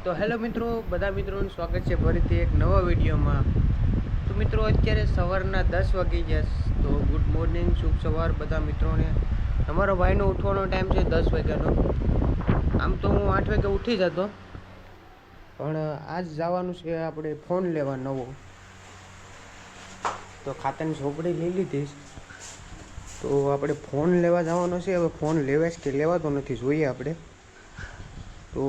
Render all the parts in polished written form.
તો હેલો મિત્રો, બધા મિત્રોનું સ્વાગત છે ફરીથી એક નવા વિડીયોમાં। તો મિત્રો અત્યારે સવારના 10 વાગી ગયા। તો ગુડ મોર્નિંગ, શુભ સવાર બધા મિત્રોને। તમારો ભાઈનો ઉઠવાનો ટાઈમ છે 10 વાગ્યાનો। આમ તો હું 8 વાગે ઉઠી જતો, પણ આજ જવાનું છે આપણે ફોન લેવા નવો। તો ખાતાની ચોપડી લઈ લીધી, તો આપણે ફોન લેવા જવાનો છે। હવે ફોન લેવાય કે લેવાતો નથી, જોઈએ આપણે। તો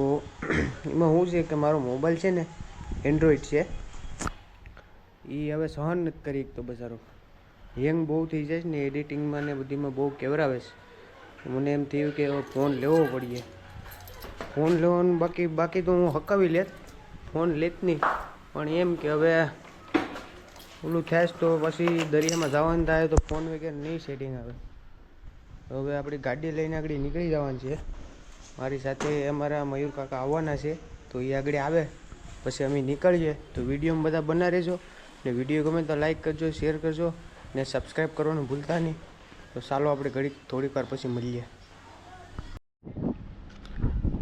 એમાં શું છે કે મારો મોબાઈલ છે ને એન્ડ્રોઈડ છે, એ હવે સહન નથી કરી તો બચારો હેંગ બહુ થઈ જાય છે ને, એડિટિંગમાં ને બધીમાં બહુ કેવરાવે છે। મને એમ થયું કે હવે ફોન લેવો પડીએ। ફોન લેવાનું બાકી તો હું હકાવી લેત, ફોન લેત નહીં, પણ એમ કે હવે ઓલું થાય તો પછી દરિયામાં જવાનું થાય તો ફોન વગેરે નહીં સેટિંગ આવે। હવે આપણી ગાડી લઈને આગળ નીકળી જવાનું છે। મારી સાથે અમારા મયુર કાકા આવવાના છે, તો એ આગળ આવે પછી અમે નીકળીએ। તો વિડીયોમાં બધા બના રહેજો, ને વિડીયો ગમે તો લાઈક કરજો, શેર કરજો, ને સબસ્ક્રાઈબ કરવાનું ભૂલતા નહીં। તો ચાલો આપણે થોડીક વાર પછી મળીએ।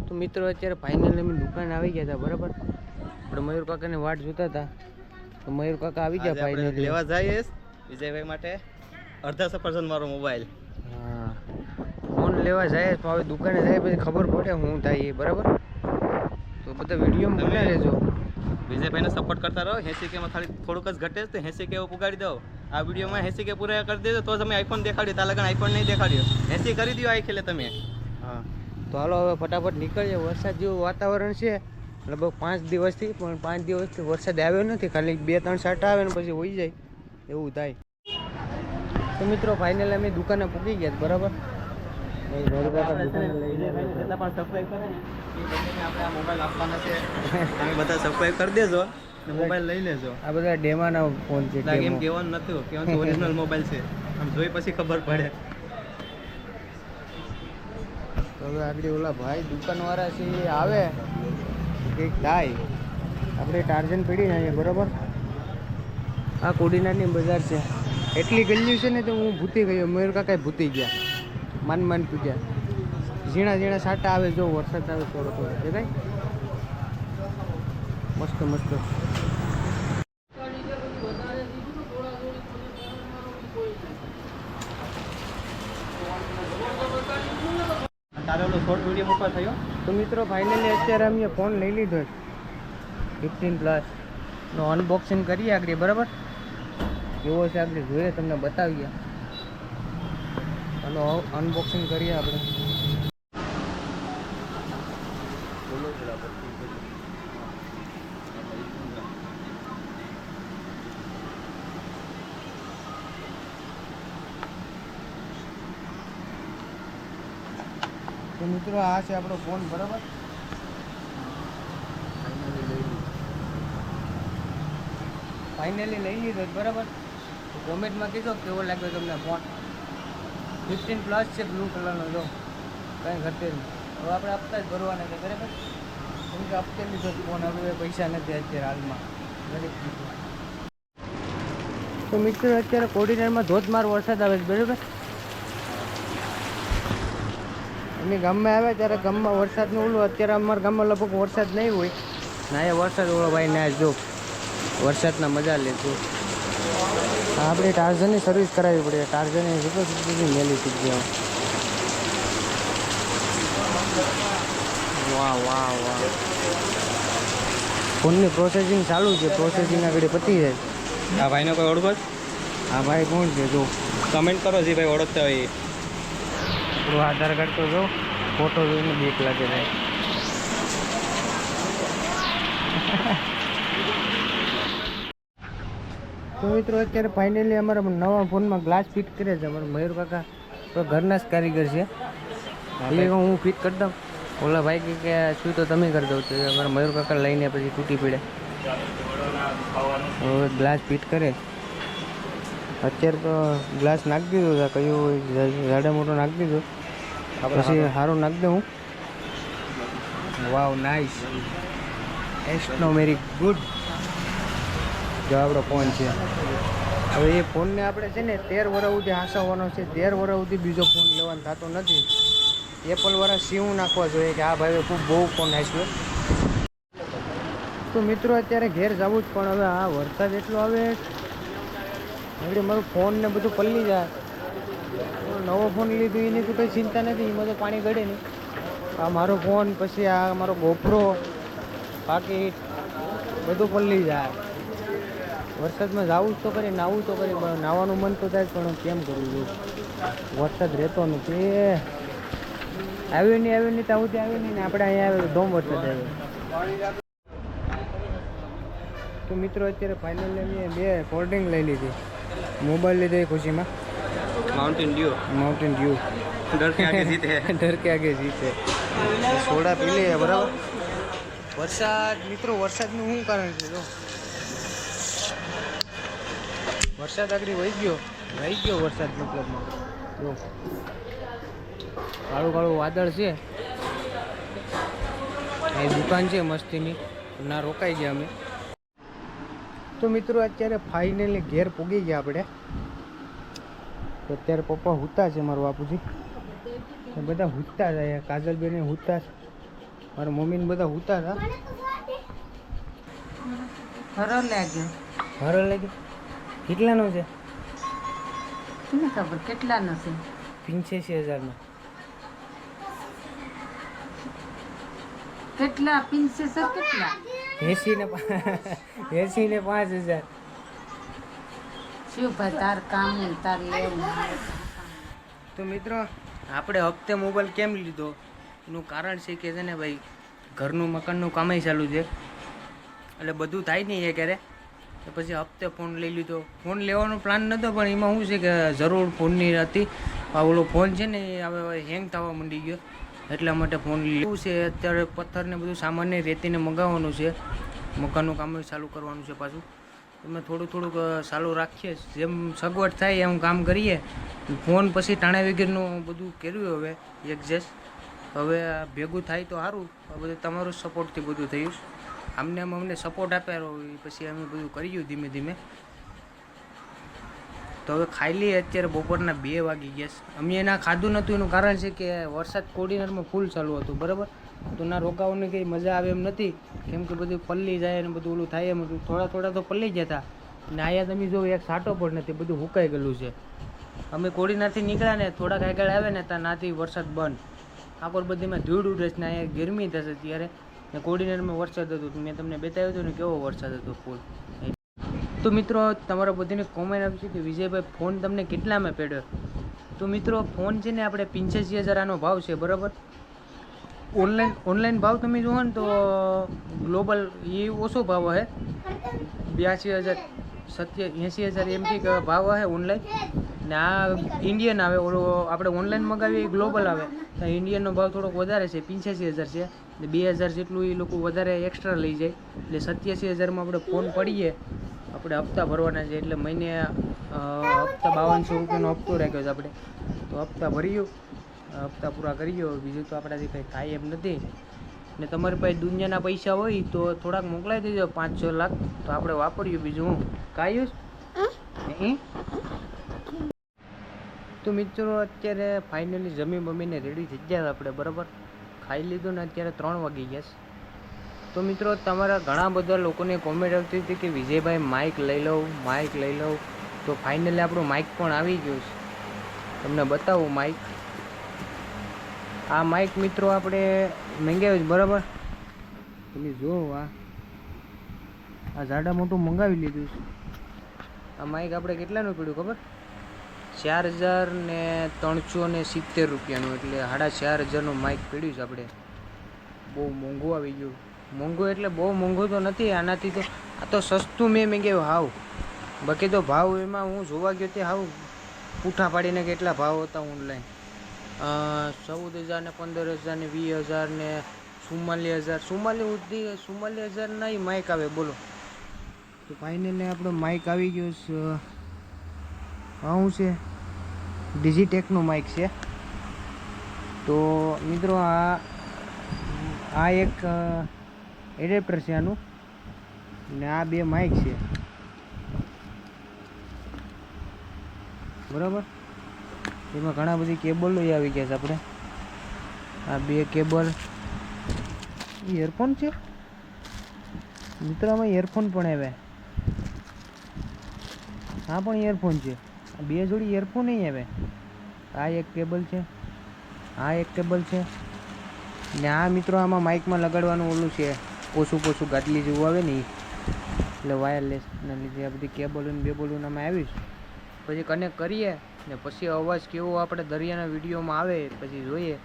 તો મિત્રો અત્યારે ફાઇનલી અમે દુકાન આવી ગયા હતા, બરાબર। આપણે મયુર કાકાની વાટ જોતા હતા, તો મયુર કાકા આવી ગયા ફાઇનલી। લેવા જઈએ વિજયભાઈ માટે અડધા સફરજન મારો મોબાઈલ। હા, ફોન લેવા જાય તો હવે દુકાને જાય પછી ખબર પડે હું થાય એ, બરાબર। તો બધા વિડીયોમાં બના રહેજો, વિજયભાઈને સપોર્ટ કરતા રહો। 80K માં ખાલી થોડુંક જ ઘટે છે, 80K પુગાડી દો। આ વિડીયોમાં 80K પૂરા કરી દેજો તો તમે આઈફોન દેખાડ્યો, તાર લગન આઈફોન નહીં દેખાડ્યો, 80 કરી દો આ ખેલે તમે। હા, તો હાલો હવે ફટાફટ નીકળીએ। વરસાદ જેવું વાતાવરણ છે લગભગ 5 દિવસથી, પણ 5 દિવસથી વરસાદ આવ્યો નથી, ખાલી 2-3 છાંટા આવે ને પછી હોઈ જાય એવું થાય। તો મિત્રો ફાઇનલ અમે દુકાને પૂકી ગયા, બરાબર। મોબાઈલ આપવાના છે, તમે બધા સબસ્ક્રાઇબ કરી દેજો, મોબાઈલ લઈ લેજો। આ બધા ડેમાના ફોન છે, એમ કહેવાનું નથી કે ઓરિજિનલ મોબાઈલ છે, આમ જોઈ પછી ખબર પડે। તો હવે આગળ ઓલા ભાઈ દુકાનવાળા છે એ આવે કંઈક થાય, આપણે ટાર્જન પડી ને અહીંયા, બરાબર। આ કોડીનારની બજાર છે, એટલી ગલ્યું છે ને તો હું ભૂતી ગયો, મયુર કાકા ભૂતી ગયા, માન પૂગ્યા। ઝીણા ઝીણા છાંટા આવે, જો વરસાદ આવે થોડો દેખાય, મસ્ત મસ્ત। તારે ઓલો શોર્ટ વિડીયો મૂકવા થયો। તો મિત્રો ફાઇનલી અત્યારે અમે ફોન લઈ લીધો 15+ નો અનબોક્સિંગ કરીએ આગળ, બરાબર। કેવો છે આપણે જોઈએ, તમને બતાવીએ, અને અનબોક્સિંગ કરીએ આપણે। તો મિત્રો આ છે આપણો ફોન, બરાબર। ફાઇનલી લઈ લીધો, બરાબર। તો કોમેન્ટમાં કીધો કેવો લાગ્યો તમને ફોન। 15+ છે, બ્લુ કલરનો, જો કંઈ ઘટે નહીં। હવે આપણે હપ્તા જ ભરવાના છે, બરાબર, કેમ કે હપ્તે લીધો ફોન, હવે પૈસા નથી અત્યારે હાલમાં, ગરીબ લીધો। તો મિત્રો અત્યારે કોડીનારમાં ધોધમાર વરસાદ આવે છે, બરાબર। અમે ગામમાં આવ્યા ત્યારે ગામમાં વરસાદનું ઓલું, અત્યારે અમારા ગામમાં લગભગ વરસાદ નહીં હોય ને, અહીંયા વરસાદ ઓળો ભાઈ ના જો વરસાદના મજા લેતું। આપણે ટાર્ઝનની સર્વિસ કરાવવી પડે, ટાર્ઝનની સુધી મેલી થઈ ગયા। વાહ વાહ વાહ, ફોનની પ્રોસેસિંગ ચાલુ છે, પ્રોસેસિંગ આગળ પતી જાય। આ ભાઈનો કોઈ ઓળખો? આ ભાઈ કોણ છે જો, કમેન્ટ કરો જે ભાઈ ઓળખતા હોય। આપણું આધાર કાર્ડ તો જો, ફોટો જોઈને બીક લાગે ભાઈ। તો મિત્રો અત્યારે ફાઇનલી અમારા નવા ફોનમાં ગ્લાસ ફિટ કરે છે અમારા મયુર કાકા, તો ઘરના જ કારીગર છે, એટલે હું ફિટ કરી દઉં। ઓલા ભાઈ કે શું તો તમે કરી દઉં, તો અમારા મયુર કાકા લઈને પછી તૂટી પડે, હવે ગ્લાસ ફિટ કરે। અત્યારે તો ગ્લાસ નાખી દીધો હતા, કયું જાડા મોટો નાખી દીધો, પછી સારું નાખી દઉં। વાવ નાઇસ, એસ્ટનો વેરી ગુડ, જો આપણો ફોન છે। હવે એ ફોનને આપણે છે ને 13 વર્ષ સુધી હાંસવવાનો છે, 13 વર્ષ સુધી બીજો ફોન લેવાનો થતો નથી। એપલ વાળા સીવું નાખવા જોઈએ કે આ ભાઈ ખૂબ બહુ ફોન હાંસ્યો। તો મિત્રો અત્યારે ઘેર જવું જ, પણ હવે આ વરસાદ એટલો આવે એટલે મારું ફોન ને બધું પલળી જાય. નવો ફોન લીધું એની તો કંઈ ચિંતા નથી, એમાં તો પાણી ગળે નહીં. આ મારો ફોન, પછી આ મારો ગોપરો, પાકીટ બધું પલળી જાય. વરસાદમાં જવું જ તો કરી, નાહવું તો કરી, પણ નાહવાનું મન તો થાય, પણ કેમ કરવું છું, વરસાદ રહેતો નથી. આવ્યો નહીં તો આવું આવ્યો નહીં ને આપણે અહીંયા આવે ધોમ વરસાદ આવ્યો. તો મિત્રો અત્યારે ફાઇનલી મેં 2 કોલ્ડ ડ્રિંક લઈ લીધી, મોબાઈલ લીધો એ ખુશીમાં. માઉન્ટેન ડ્યુ ડર કે આગે જીતે. ડર કે આગે જીતે. સોડા પી લઈએ, બરાબર. વરસાદ મિત્રો, વરસાદનું શું કારણ છે? જો વરસાદ આગળ વહી ગયો વરસાદ, મતલબમાં જો કાળું કાળું વાદળ છે. એ દુકાન છે મસ્તીની, ના રોકાઈ ગયા અમે. તો મિત્રો અત્યારે ફાઇનલી ઘેર પૂગી ગયા આપણે. તો અત્યારે પપ્પા હુતા છે, મારું બાપુજી બધા હુતા હતા, કાજલબેન હુતા, મારા મમ્મીને બધા હુતા હતા. હરો લાગ્યો કેટલાનો છે? તમને ખબર કેટલાનો છે? 85,000 કેટલા 85 કેટલા? 80 ને 5,000. શું ભાઈ તાર કામ ને તાર લેવું. તો મિત્રો આપણે હપ્તે મોબાઈલ કેમ લીધો એનું કારણ છે કે છે ને ભાઈ, ઘરનું મકાનનું કામય ચાલુ છે, એટલે બધું થાય નહીં એ ક્યારે. તો પછી હપ્તે ફોન લઈ લીધો. ફોન લેવાનો પ્લાન નહોતો, પણ એમાં શું છે કે જરૂર ફોનની હતી. આ ઓલો ફોન છે ને એ હવે હેંગ થવા માંડી ગયો, એટલા માટે ફોન લીધું છે. અત્યારે પથ્થરને બધું સામાન્ય રેતીને મંગાવવાનું છે, મકાનનું કામ ચાલુ કરવાનું છે પાછું. અમે થોડુંક ચાલુ રાખીએ, જેમ સગવડ થાય એમ કામ કરીએ. ફોન પછી ટાણા વગરનું બધું કર્યું હવે એડજસ્ટ. હવે ભેગું થાય તો સારું. બધું તમારું સપોર્ટથી બધું થયું. અમને સપોર્ટ આપ્યો પછી અમે બધું કર્યું ધીમે ધીમે. તો હવે ખાઈ લઈએ. અત્યારે બપોરના 2 વાગી ગયા. અમે એના ખાધું નહોતું, એનું કારણ છે કે વરસાદ કોડીનારમાં ફૂલ ચાલુ હતું, બરાબર. તો ના રોકાવાની કંઈ મજા આવે એમ નથી, કેમ કે બધું પલ્લી જાય અને બધું ઓલું થાય એમ હતું. થોડા તો પલ્લી ગયા હતા ને અહીંયા તમે જો એક સાટો પણ નથી, બધું હુકાઈ ગયેલું છે. અમે કોડીનારથી નીકળ્યા ને થોડાક આગળ આવે ને ત્યાં નાથી વરસાદ બંધ. આપણ બધીમાં ધૂળ ઉડે છે ને અહીંયા ગરમી થશે ત્યારે. ને કોડીનારમાં વરસાદ હતો, મેં તમને બતાવ્યું હતું ને કેવો વરસાદ હતો ફૂલ. તો મિત્રો તમારા બધાને કોમેન્ટ આપશે કે વિજયભાઈ ફોન તમને કેટલામાં પડ્યો? તો મિત્રો ફોન છે ને આપણે 85,000 આનો ભાવ છે, બરાબર. ઓનલાઈન ભાવ તમે જુઓ ને તો ગ્લોબલ એ ઓછો ભાવ હે, 82,000 80,000 એમથી ભાવ હે ઓનલાઈન. ને આ ઇન્ડિયન આવે, ઓલો આપણે ઓનલાઈન મગાવીએ એ ગ્લોબલ આવે. તો ઇન્ડિયનનો ભાવ થોડોક વધારે છે, 85,000 છે. ને 2,000 જેટલું એ લોકો વધારે એક્સ્ટ્રા લઈ જાય, એટલે 87,000માં આપણે ફોન પડીએ. આપણે હપ્તા ભરવાના છે, એટલે મહિને હપ્તા 5200 રૂપિયાનો હપ્તો રાખ્યો છે આપણે. તો હપ્તા ભર્યો, હપ્તા પૂરા કરીએ. બીજું તો આપણાથી કંઈ થાય એમ નથી. ને તમારી પાસે દુનિયાના પૈસા હોય તો થોડાક મોકલાવી દેજો, 5-6 લાખ, તો આપણે વાપરીએ. બીજું હું કાયું. તો મિત્રો અત્યારે ફાઇનલી જમીને રેડી થઈ ગયા આપણે, બરાબર. ખાઈ લીધું ને અત્યારે 3 વાગી ગયા છે. તો મિત્રો તમારા ઘણા બધા લોકોને કોમેન્ટ આવતી હતી કે વિજયભાઈ માઇક લઈ લઉં. તો ફાઇનલી આપણું માઇક પણ આવી ગયું છે. તમને બતાવું માઇક. આ માઇક મિત્રો આપણે મંગાવ્યું છે, બરાબર. તમે જુઓ, આ જાડા મોટું મંગાવી લીધું છે. આ માઇક આપણે કેટલાનું પડ્યું ખબર? 4,370 રૂપિયાનું, એટલે 4,500નું માઇક પડ્યું છે આપણે. બહુ મોંઘું આવી ગયું. મોંઘું એટલે બહુ મોંઘું તો નથી, આનાથી તો આ તો સસ્તું મેં મંગાવ્યું હાવ. બાકી તો ભાવ એમાં હું જોવા ગયો તે હાવ પૂઠા પાડીને કેટલા ભાવ હતા ઓનલાઈન. 14,000 ને 15,000 ને 20,000 ને 44,000 નહીં માઇક આવે, બોલો. તો ફાઇનલી આપણો માઇક આવી ગયો છે. શું છે? ડિજિટેકનું માઇક છે. તો મિત્રો આ એક એડેપ્ટર છે આનું, ને આ 2 માઇક છે, બરાબર. એમાં ઘણા બધી કેબલો આવી ગયા છે આપણે. આ 2 કેબલ, ઇયરફોન છે, મિત્રો આમાં ઇયરફોન પણ આવે. આ પણ ઇયરફોન છે. આ બે જોડી ઇયરફોન નહીં આવે. આ એક કેબલ છે, આ એક કેબલ છે ને આ મિત્રો આમાં માઇકમાં લગાડવાનું ઓલું છે, ઓછું ગાટલી જેવું આવે ને ઈ. એટલે વાયરલેસના લીધે આ બધી કેબલો ને બેબલો આમાં આવીશ. પછી કનેક્ટ કરીએ ને પછી અવાજ કેવો આપણે દરિયાના વિડીયોમાં આવે પછી જોઈએ,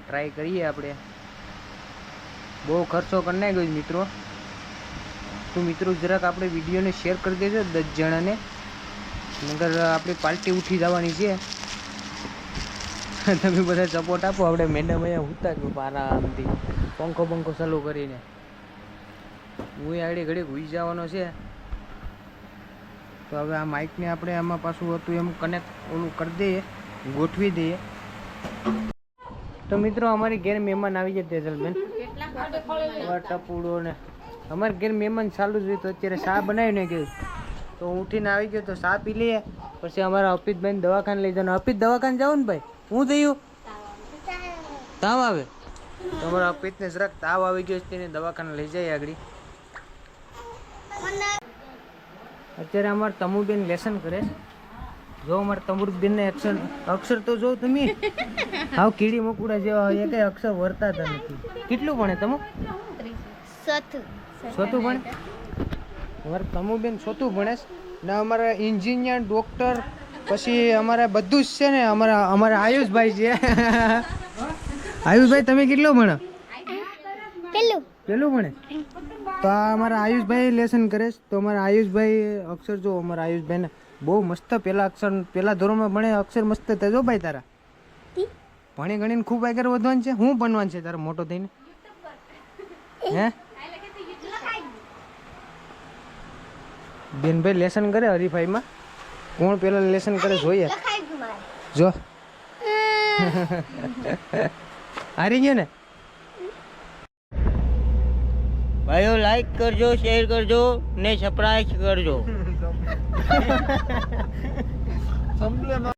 ટ્રાય કરીએ આપણે. બહુ ખર્ચો કરી નાખ્યો છે મિત્રો. તો મિત્રો જરાક આપણે વિડીયોને શેર કરી દેજો 10 જણાને, નગર આપણી પાર્ટી ઉઠી જવાની છે. તમે બધા સપોર્ટ આપો. આપણે મેડમ અહીંયા ઉતા ગયું આરામથી પંખો ચાલુ કરીને. હું આડી ઘડીક હુઈ જવાનો છે. તો હવે આ માઇકને આપણે આમાં પાછું હતું એમ કનેક્ટ ઓલું કરી દઈએ, ગોઠવી દઈએ. તો મિત્રો અમારી ઘેર મહેમાન આવી જાય તેજલબેન, ટપુડો ને અમારે ઘેર મહેમાન ચાલુ જ હોય. તો અત્યારે ચા બનાવીને ગયું તો હું ઉઠીને આવી ગયો. તો ચા પી લઈએ પછી અમારા અપિતભાઈને દવાખાને લઈ જવાનું. અપિત દવાખાને જાવ ને ભાઈ? હું થયું? તાવ આવે? તો અમારા અપિતને જરાક તાવ આવી ગયો છે, તેને દવાખાને લઈ જાય આગળ. અત્યારે અમારે તમુબેન લેસન કરે. જો અમારે તમુબેન ને અક્ષર તો જો તમે હાવ કીડી મકોડા જેવા એ કઈ અક્ષર વર્તાતા નથી. કેટલું ભણે તમુ? ચોથું ભણે. અમારે તમુબેન ચોથું ભણે ને અમારા એન્જિનિયર, ડોક્ટર, પછી અમારે બધું જ છે ને. અમારા આયુષભાઈ છે. આયુષભાઈ તમે કેટલું ભણો? પેલું ભણે. તો આ અમારા આયુષભાઈ લેસન કરે છે. તો અમારા આયુષભાઈ અક્ષર જો, અમારા આયુષભાઈને બહુ મસ્ત પહેલા ધોરણમાં ભણે, અક્ષર મસ્ત હતા. જો ભાઈ તારા ભણી ગણીને ખૂબ આગળ વધવાનું છે. હું બનવાનું છે તારા મોટો થઈને? હે બેનભાઈ લેસન કરે હરીફાઈમાં. કોણ પેલા લેસન કરે જોઈએ. જો હારી ગયો ને ભાઈઓ, લાઈક કરજો, શેર કરજો ને સબસ્ક્રાઇબ કરજો.